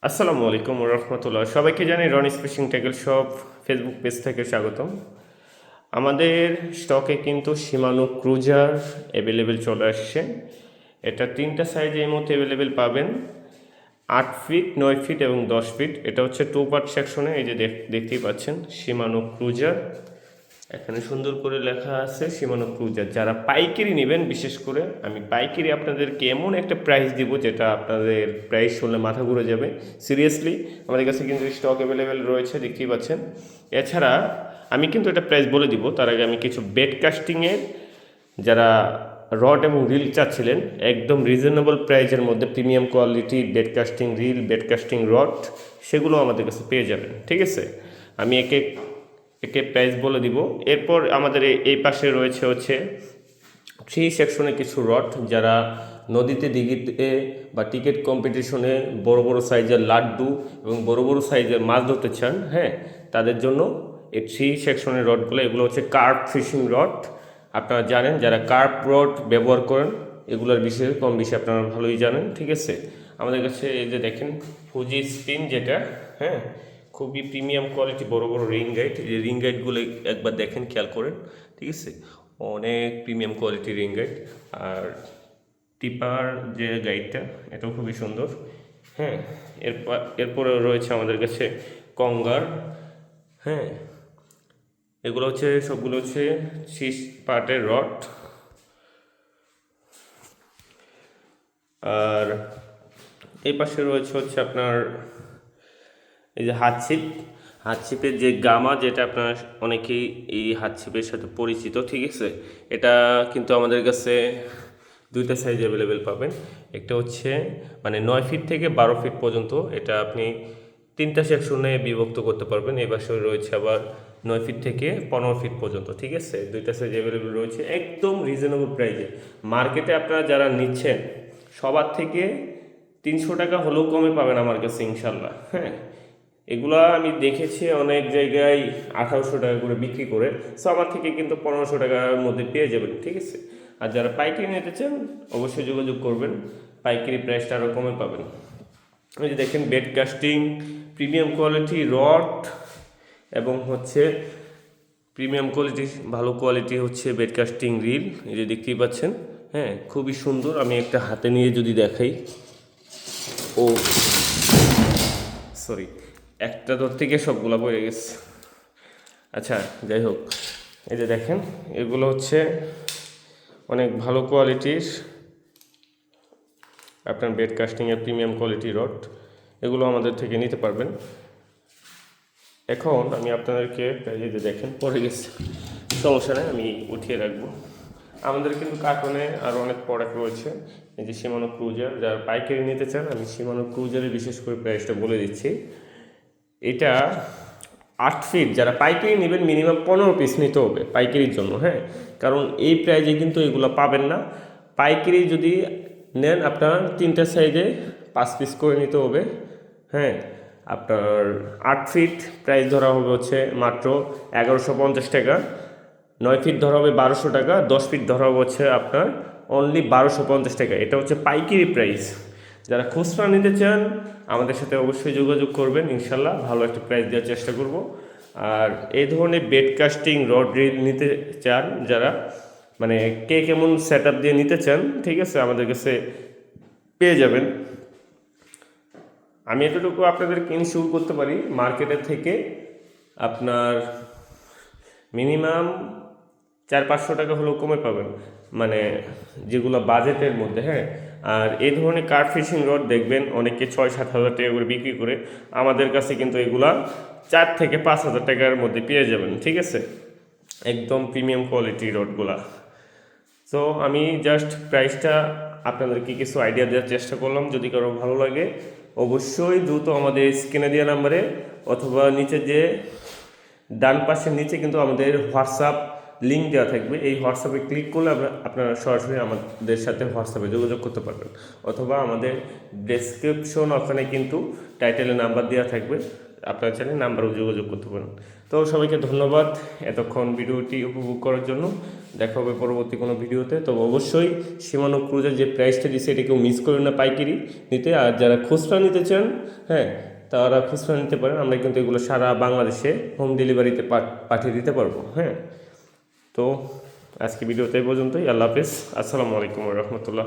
আসসালামু আলাইকুম রহমতুল্লাহ, সবাইকে জানি রনিস fishing tackle shop Facebook page থেকে স্বাগতম। আমাদের স্টকে কিন্তু শিমানো ক্রুজার অ্যাভেলেবেল চলে আসছে। এটা তিনটা সাইজে এই মধ্যে অ্যাভেলেবেল পাবেন, 8 ফিট, 9 ফিট এবং 10 ফিট। এটা হচ্ছে টু পার্ট সেকশনে। এই যে দেখতেই পাচ্ছেন শিমানো ক্রুজার, এখানে সুন্দর করে লেখা আছে শিমানো ক্রুজার। যারা পাইকারি নেবেন, বিশেষ করে আমি পাইকারি আপনাদেরকে এমন একটা প্রাইস দিব যেটা আপনাদের প্রাইস শুনলে মাথা ঘুরে যাবে। সিরিয়াসলি আমাদের কাছে কিন্তু স্টক অ্যাভেলেবেল রয়েছে, দেখতেই পাচ্ছেন। এছাড়া আমি কিন্তু এটা প্রাইস বলে দিব, তার আগে আমি কিছু বেড কাস্টিংয়ের যারা রড এবং রিল চাচ্ছিলেন একদম রিজনেবল প্রাইসের মধ্যে premium quality bed casting reel, bed casting rod, সেগুলো আমাদের কাছে পেয়ে যাবেন। ঠিক আছে, আমি একে একে প্রাইস বলে দিব। এরপর আমাদের এই পাশে রয়েছে হচ্ছে 3 সেকশনে কিছু রড, যারা নদীতে, দিঘিতে বা টিকিট কম্পিটিশনে বড় বড় সাইজের লাড্ডু এবং বড় বড় সাইজের মাছ ধরতে চান, হ্যাঁ, তাদের জন্য এই 3 সেকশনের রডগুলো, এগুলো হচ্ছে কার্প ফিশিং রড। আপনারা জানেন, যারা কার্প রড ব্যবহার করেন এগুলোর বিষয়ে কম বেশি আপনারা ভালোই জানেন। ঠিক আছে, আমাদের কাছে এই যে দেখেন ফুজি স্পিন, যেটা হ্যাঁ খুবই প্রিমিয়াম কোয়ালিটি, বড় বড় রিং গাইড। এই রিং গাইডগুলো একবার দেখেন, খেয়াল করেন। ঠিক আছে, অনেক প্রিমিয়াম কোয়ালিটি রিং গাইড। আর টিপার যে গাইডটা, এটাও খুবই সুন্দর। হ্যাঁ, এরপরে রয়েছে আমাদের কাছে কঙ্গার। হ্যাঁ, এগুলো হচ্ছে সবগুলো হচ্ছে 6 পার্টের রড। আর এই পাশে রয়েছে হচ্ছে আপনার এই যে হাতছিপ, হাতছিপের যে গামা, যেটা আপনার অনেকেই এই হাতছিপের সাথে পরিচিত। ঠিক আছে, এটা কিন্তু আমাদের কাছে দুইটা সাইজ অ্যাভেলেবেল পাবেন। একটা হচ্ছে মানে 9 ফিট থেকে 12 ফিট পর্যন্ত, এটা আপনি তিনটা সেকশনে বিভক্ত করতে পারবেন। এই পাশে রয়েছে আবার 9 ফিট থেকে 15 ফিট পর্যন্ত। ঠিক আছে, দুইটা সাইজ অ্যাভেলেবেল রয়েছে একদম রিজনেবল প্রাইসে। মার্কেটে আপনারা যারা নিচ্ছেন সবার থেকে 300 টাকা হলেও কমে পাবেন আমার কাছে ইনশাল্লাহ। হ্যাঁ, এগুলা আমি দেখেছি অনেক জায়গায় 1800 টাকা করে বিক্রি করে, সো আমার থেকে কিন্তু 1500 টাকার মধ্যে পেয়ে যাবেন। ঠিক আছে, আর যারা পাইকারি নিতে চান অবশ্যই যোগাযোগ করবেন, পাইকারি প্রাইসটা আরও কমে পাবেন। এই যে দেখেন bed casting premium quality rod এবং হচ্ছে প্রিমিয়াম কোয়ালিটি, ভালো কোয়ালিটি হচ্ছে বেড কাস্টিং রিল। এই যে দেখতেই পাচ্ছেন, হ্যাঁ খুবই সুন্দর। আমি একটা হাতে নিয়ে যদি দেখাই, ও সরি, একটা ধরতে গিয়ে সবগুলো পড়ে গেছে। আচ্ছা, যাই হোক, এই যে দেখেন এগুলো হচ্ছে অনেক ভালো কোয়ালিটির আপনার বেড কাস্টিংয়ের প্রিমিয়াম কোয়ালিটি রড, এগুলো আমাদের থেকে নিতে পারবেন। এখন আমি আপনাদেরকে এই যে দেখেন পড়ে গেছে, সমস্যা নেই, আমি উঠিয়ে রাখবো। আমাদের কিন্তু কার্টনে আরও অনেক প্রোডাক্ট রয়েছে। এই যে শিমানো ক্রুজার, যারা পাইকারি নিতে চান আমি শিমানো ক্রুজারের বিশেষ করে প্রাইসটা বলে দিচ্ছি। এটা 8 ফিট, যারা পাইকারি নেবেন মিনিমাম 15 পিস নিতে হবে পাইকারির জন্য। হ্যাঁ, কারণ এই প্রাইজে কিন্তু এগুলো পাবেন না। পাইকারি যদি নেন আপনার তিনটা সাইজে 5 পিস করে নিতে হবে। হ্যাঁ, আপনার 8 ফিট প্রাইস ধরা হবে হচ্ছে মাত্র 1150 টাকা, 9 ফিট ধরা হবে 1200 টাকা, 10 ফিট ধরা হবে হচ্ছে আপনার অনলি 1250 টাকা। এটা হচ্ছে পাইকারি প্রাইস। যারা খুচরা নিতে চান আমাদের সাথে অবশ্যই যোগাযোগ করবেন, ইনশাল্লাহ ভালো একটা প্রাইস দেওয়ার চেষ্টা করব। আর এই ধরনের বেড কাস্টিং রড রিল নিতে চান যারা, মানে কে কেমন সেট আপ দিয়ে নিতে চান, ঠিক আছে, আমাদের কাছে পেয়ে যাবেন। আমি এতটুকু আপনাদেরকে ইনশিওর করতে পারি, মার্কেটের থেকে আপনার মিনিমাম 400-500 টাকা হলেও কমে পাবেন, মানে যেগুলো বাজেটের মধ্যে। হ্যাঁ, আর এই ধরনের কার্প ফিশিং রড দেখবেন অনেকে 6-7 হাজার টাকা করে বিক্রি করে, আমাদের কাছে কিন্তু এগুলা 4 থেকে 5 হাজার টাকার মধ্যে পেয়ে যাবেন। ঠিক আছে, একদম প্রিমিয়াম কোয়ালিটি রডগুলা। সো আমি জাস্ট প্রাইসটা আপনাদেরকে কিছু আইডিয়া দেওয়ার চেষ্টা করলাম। যদি কারো ভালো লাগে অবশ্যই দ্রুত আমাদের স্ক্রিনে দেওয়া নাম্বারে অথবা নিচে যে ডান পাশের নিচে কিন্তু আমাদের হোয়াটসঅ্যাপ লিঙ্ক দেওয়া থাকবে, এই হোয়াটসঅ্যাপে ক্লিক করলে আপনারা সরাসরি আমাদের সাথে হোয়াটসঅ্যাপে যোগাযোগ করতে পারবেন, অথবা আমাদের ডেসক্রিপশন ওখানে কিন্তু টাইটেলের নাম্বার দেওয়া থাকবে, আপনারা চাইলে নাম্বারেও যোগাযোগ করতে পারেন। তো সবাইকে ধন্যবাদ এতক্ষণ ভিডিওটি উপভোগ করার জন্য। দেখা হবে পরবর্তী কোনো ভিডিওতে। তো অবশ্যই শিমানো ক্রুজের যে প্রাইসটা দিচ্ছে এটা কেউ মিস করেন না পাইকারি নিতে। আর যারা খুচরা নিতে চান, হ্যাঁ, তারা খুচরা নিতে পারেন। আমরা কিন্তু এগুলো সারা বাংলাদেশে হোম ডেলিভারিতে পাঠিয়ে দিতে পারবো। হ্যাঁ, তো আজকে ভিডিওতে এই পর্যন্তই। আল্লাহ হাফেজ, আসসালামু আলাইকুম রহমতুল্লাহ।